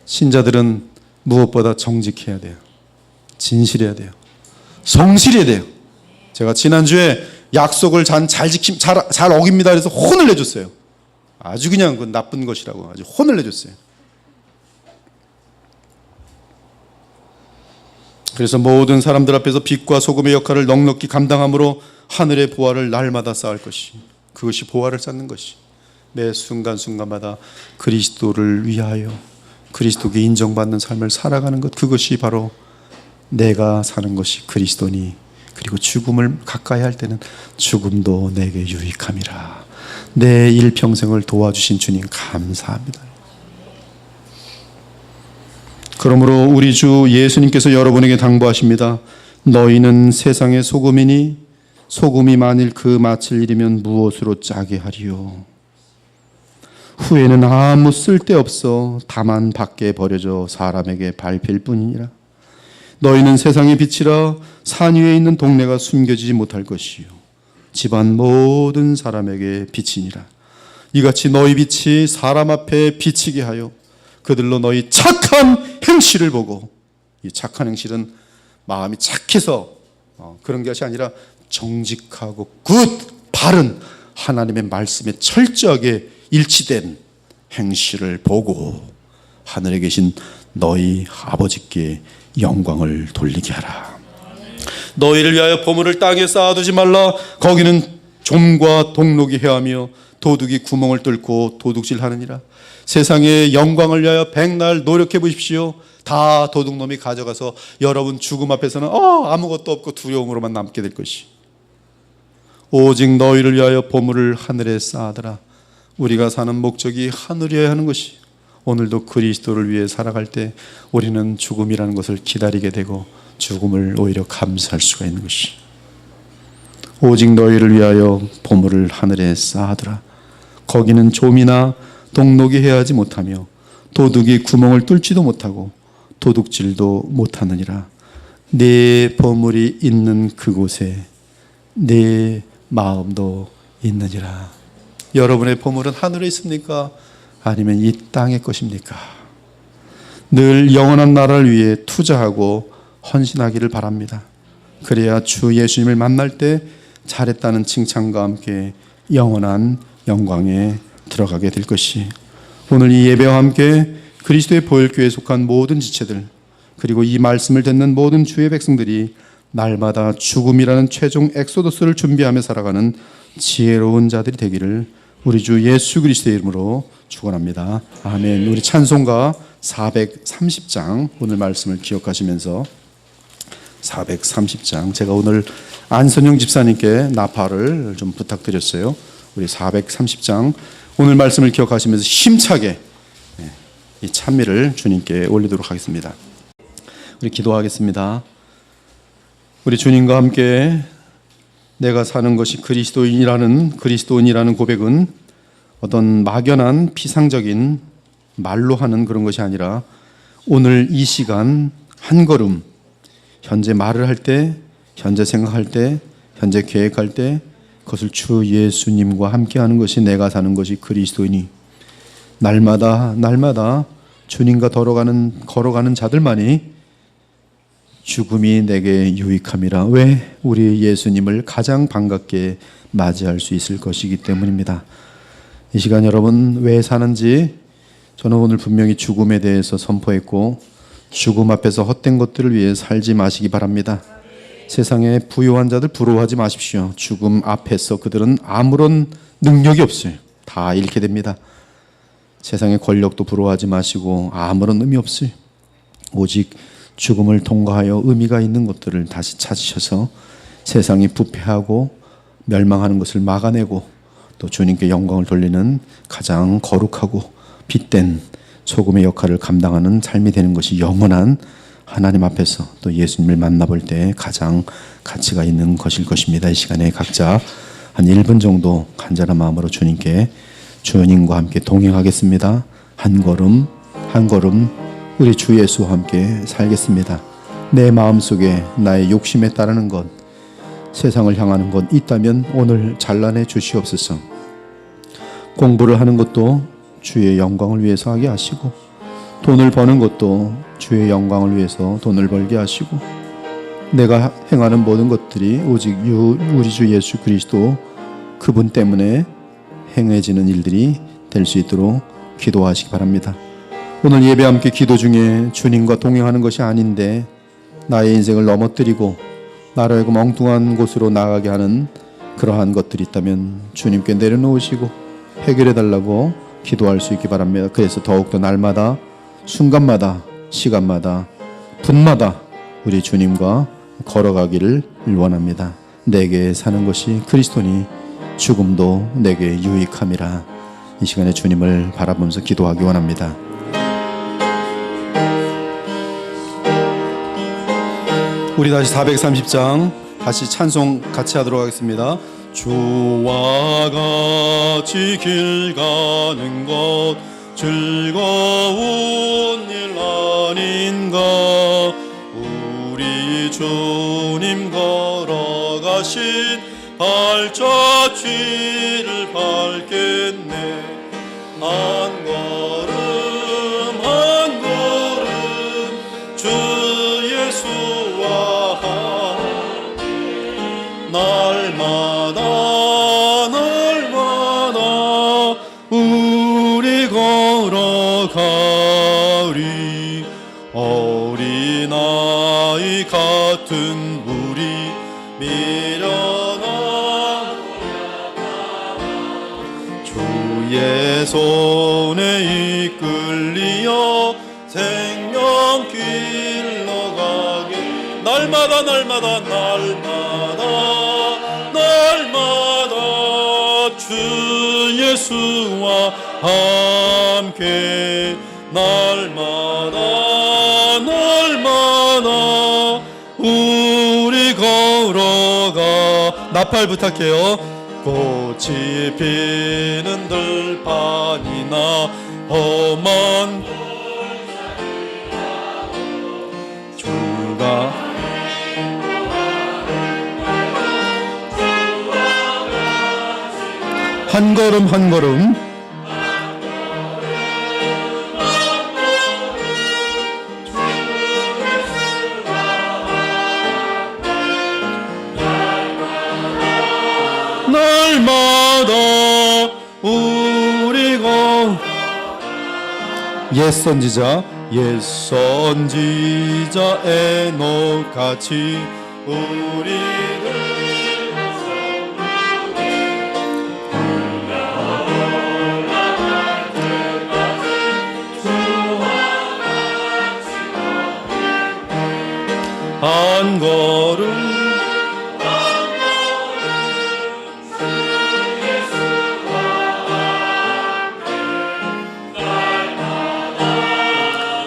Speaker 2: 신자들은 무엇보다 정직해야 돼요. 진실해야 돼요. 성실해야 돼요. 제가 지난주에 약속을 잘 어깁니다 그래서 혼을 내줬어요. 아주 그냥 그 나쁜 것이라고 아주 혼을 내줬어요. 그래서 모든 사람들 앞에서 빛과 소금의 역할을 넉넉히 감당함으로 하늘의 보화를 날마다 쌓을 것이, 그것이 보화를 쌓는 것이. 매 순간순간마다 그리스도를 위하여 그리스도께 인정받는 삶을 살아가는 것, 그것이 바로 내가 사는 것이 그리스도니, 그리고 죽음을 가까이 할 때는 죽음도 내게 유익함이라. 내 일평생을 도와주신 주님 감사합니다. 그러므로 우리 주 예수님께서 여러분에게 당부하십니다. 너희는 세상의 소금이니 소금이 만일 그 맛을 잃으면 무엇으로 짜게 하리요. 후에는 아무 쓸데없어 다만 밖에 버려져 사람에게 밟힐 뿐이니라. 너희는 세상의 빛이라. 산 위에 있는 동네가 숨겨지지 못할 것이요 집안 모든 사람에게 빛이니라. 이같이 너희 빛이 사람 앞에 비치게 하여 그들로 너희 착한 행실을 보고, 이 착한 행실은 마음이 착해서 그런 것이 아니라 정직하고 바른 하나님의 말씀에 철저하게 일치된 행실을 보고 하늘에 계신 너희 아버지께 영광을 돌리게 하라. 너희를 위하여 보물을 땅에 쌓아두지 말라. 거기는 좀과 동록이 헤하며 도둑이 구멍을 뚫고 도둑질하느니라. 세상의 영광을 위하여 백날 노력해 보십시오. 다 도둑놈이 가져가서 여러분 죽음 앞에서는 아무것도 없고 두려움으로만 남게 될 것이. 오직 너희를 위하여 보물을 하늘에 쌓아두라. 우리가 사는 목적이 하늘이어야 하는 것이, 오늘도 그리스도를 위해 살아갈 때 우리는 죽음이라는 것을 기다리게 되고 죽음을 오히려 감사할 수가 있는 것이. 오직 너희를 위하여 보물을 하늘에 쌓아두라. 거기는 좀이나 동록이 헤하지 못하며 도둑이 구멍을 뚫지도 못하고 도둑질도 못하느니라. 네 보물이 있는 그곳에 네 마음도 있느니라. 여러분의 보물은 하늘에 있습니까? 아니면 이 땅의 것입니까? 늘 영원한 나라를 위해 투자하고 헌신하기를 바랍니다. 그래야 주 예수님을 만날 때 잘했다는 칭찬과 함께 영원한 영광에 들어가게 될 것이. 오늘 이 예배와 함께 그리스도의 보혈교회에 속한 모든 지체들, 그리고 이 말씀을 듣는 모든 주의 백성들이 날마다 죽음이라는 최종 엑소더스를 준비하며 살아가는 지혜로운 자들이 되기를 우리 주 예수 그리스도의 이름으로 축원합니다. 아멘. 우리 찬송가 430장 오늘 말씀을 기억하시면서 430장, 제가 오늘 안선영 집사님께 나팔을 좀 부탁드렸어요. 우리 430장 오늘 말씀을 기억하시면서 힘차게 이 찬미를 주님께 올리도록 하겠습니다. 우리 기도하겠습니다. 우리 주님과 함께 내가 사는 것이 그리스도인이라는 고백은 어떤 막연한 피상적인 말로 하는 그런 것이 아니라 오늘 이 시간 한 걸음, 현재 말을 할 때, 현재 생각할 때, 현재 계획할 때 그것을 주 예수님과 함께 하는 것이 내가 사는 것이 그리스도이니, 날마다 주님과 걸어가는 자들만이 죽음이 내게 유익함이라. 왜? 우리 예수님을 가장 반갑게 맞이할 수 있을 것이기 때문입니다. 이 시간 여러분 왜 사는지 저는 오늘 분명히 죽음에 대해서 선포했고, 죽음 앞에서 헛된 것들을 위해 살지 마시기 바랍니다. 세상에 부유한 자들 부러워하지 마십시오. 죽음 앞에서 그들은 아무런 능력이 없어요. 다 잃게 됩니다. 세상의 권력도 부러워하지 마시고 아무런 의미 없어요. 오직 죽음을 통과하여 의미가 있는 것들을 다시 찾으셔서 세상이 부패하고 멸망하는 것을 막아내고 또 주님께 영광을 돌리는 가장 거룩하고 빛된 소금의 역할을 감당하는 삶이 되는 것이 영원한 하나님 앞에서 또 예수님을 만나볼 때 가장 가치가 있는 것일 것입니다. 이 시간에 각자 한 1분 정도 간절한 마음으로 주님과 함께 동행하겠습니다. 한 걸음 한 걸음 우리 주 예수와 함께 살겠습니다. 내 마음속에 나의 욕심에 따르는 것, 세상을 향하는 것 있다면 오늘 잘라내 주시옵소서. 공부를 하는 것도 주의 영광을 위해서 하게 하시고, 돈을 버는 것도 주의 영광을 위해서 돈을 벌게 하시고, 내가 행하는 모든 것들이 오직 우리 주 예수 그리스도 그분 때문에 행해지는 일들이 될 수 있도록 기도하시기 바랍니다. 오늘 예배 함께 기도 중에 주님과 동행하는 것이 아닌데 나의 인생을 넘어뜨리고 나를 하여금 엉뚱한 곳으로 나가게 하는 그러한 것들이 있다면 주님께 내려놓으시고 해결해 달라고 기도할 수 있기 바랍니다. 그래서 더욱더 날마다, 순간마다, 시간마다, 분마다 우리 주님과 걸어가기를 원합니다. 내게 사는 것이 그리스도니 죽음도 내게 유익함이라. 이 시간에 주님을 바라보면서 기도하기 원합니다. 우리 다시 430장 다시 찬송 같이 하도록 하겠습니다. 주와 같이 길 가는 것 즐거운 일 아닌가. 우리 주님 걸어가신 발자취를 밟겠네. 한 걸음 한 걸음 주 예수와 날마다 우리 걸어가리. 어린아이 같은 우리 미련한 주의 손에 이끌리어 생명길로 가게. 날마다 날마다 날마다 날마다 주 예수와 함께. 날마다 날마다 우리 걸어가. 나팔 부탁해요. 꽃이 피는 들판이나 험한 주가 한 걸음 한 걸음 날마다 우리가 옛 선지자 에녹같이 우리를 한 걸음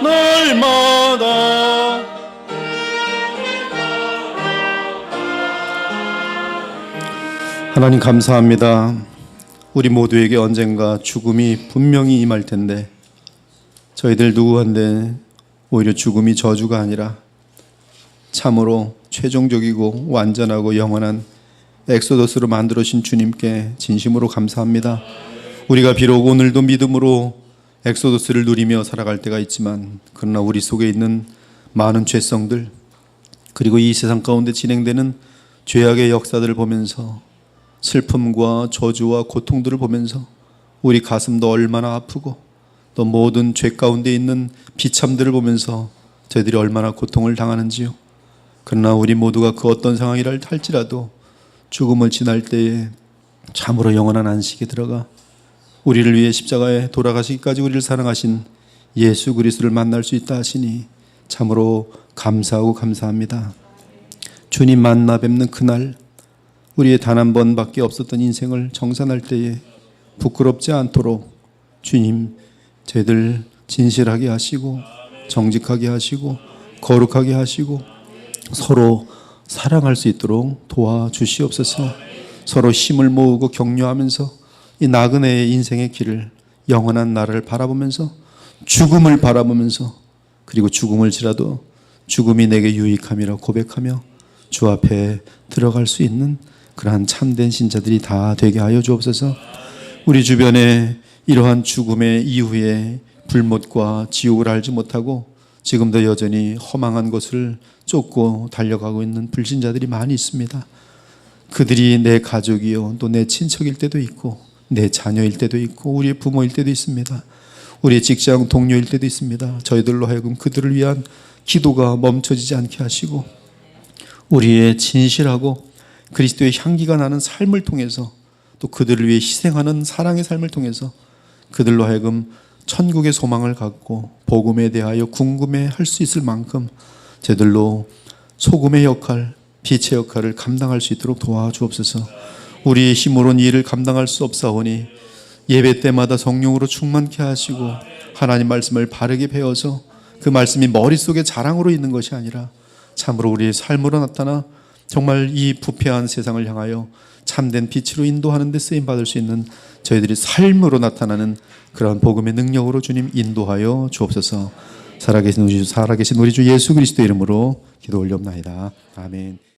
Speaker 2: 날마다 하나님 감사합니다. 우리 모두에게 언젠가 죽음이 분명히 임할 텐데 저희들 누구한테 오히려 죽음이 저주가 아니라 참으로 최종적이고 완전하고 영원한 엑소더스로 만들어신 주님께 진심으로 감사합니다. 우리가 비록 오늘도 믿음으로 엑소더스를 누리며 살아갈 때가 있지만 그러나 우리 속에 있는 많은 죄성들 그리고 이 세상 가운데 진행되는 죄악의 역사들을 보면서 슬픔과 저주와 고통들을 보면서 우리 가슴도 얼마나 아프고 또 모든 죄 가운데 있는 비참들을 보면서 저희들이 얼마나 고통을 당하는지요. 그러나 우리 모두가 그 어떤 상황이라 할지라도 죽음을 지날 때에 참으로 영원한 안식에 들어가 우리를 위해 십자가에 돌아가시기까지 우리를 사랑하신 예수 그리스도를 만날 수 있다 하시니 참으로 감사하고 감사합니다. 주님 만나 뵙는 그날 우리의 단 한 번밖에 없었던 인생을 정산할 때에 부끄럽지 않도록 주님 저희들 진실하게 하시고 정직하게 하시고 거룩하게 하시고 서로 사랑할 수 있도록 도와주시옵소서. 서로 힘을 모으고 격려하면서 이 나그네의 인생의 길을 영원한 나라를 바라보면서 죽음을 바라보면서 그리고 죽음을 지라도 죽음이 내게 유익함이라 고백하며 주 앞에 들어갈 수 있는 그러한 참된 신자들이 다 되게 하여 주옵소서. 우리 주변에 이러한 죽음의 이후에 불못과 지옥을 알지 못하고 지금도 여전히 허망한 것을 쫓고 달려가고 있는 불신자들이 많이 있습니다. 그들이 내 가족이요 또 내 친척일 때도 있고 내 자녀일 때도 있고 우리의 부모일 때도 있습니다. 우리의 직장 동료일 때도 있습니다. 저희들로 하여금 그들을 위한 기도가 멈춰지지 않게 하시고 우리의 진실하고 그리스도의 향기가 나는 삶을 통해서 또 그들을 위해 희생하는 사랑의 삶을 통해서 그들로 하여금 천국의 소망을 갖고 복음에 대하여 궁금해할 수 있을 만큼 저들로 소금의 역할, 빛의 역할을 감당할 수 있도록 도와주옵소서. 우리의 힘으로는 이 일을 감당할 수 없사오니 예배 때마다 성령으로 충만케 하시고 하나님 말씀을 바르게 배워서 그 말씀이 머릿속에 자랑으로 있는 것이 아니라 참으로 우리의 삶으로 나타나 정말 이 부패한 세상을 향하여 참된 빛으로 인도하는 데 쓰임받을 수 있는 저희들이 삶으로 나타나는 그러한 복음의 능력으로 주님 인도하여 주옵소서. 살아계신 우리 주 예수 그리스도의 이름으로 기도 올려옵나이다. 아멘.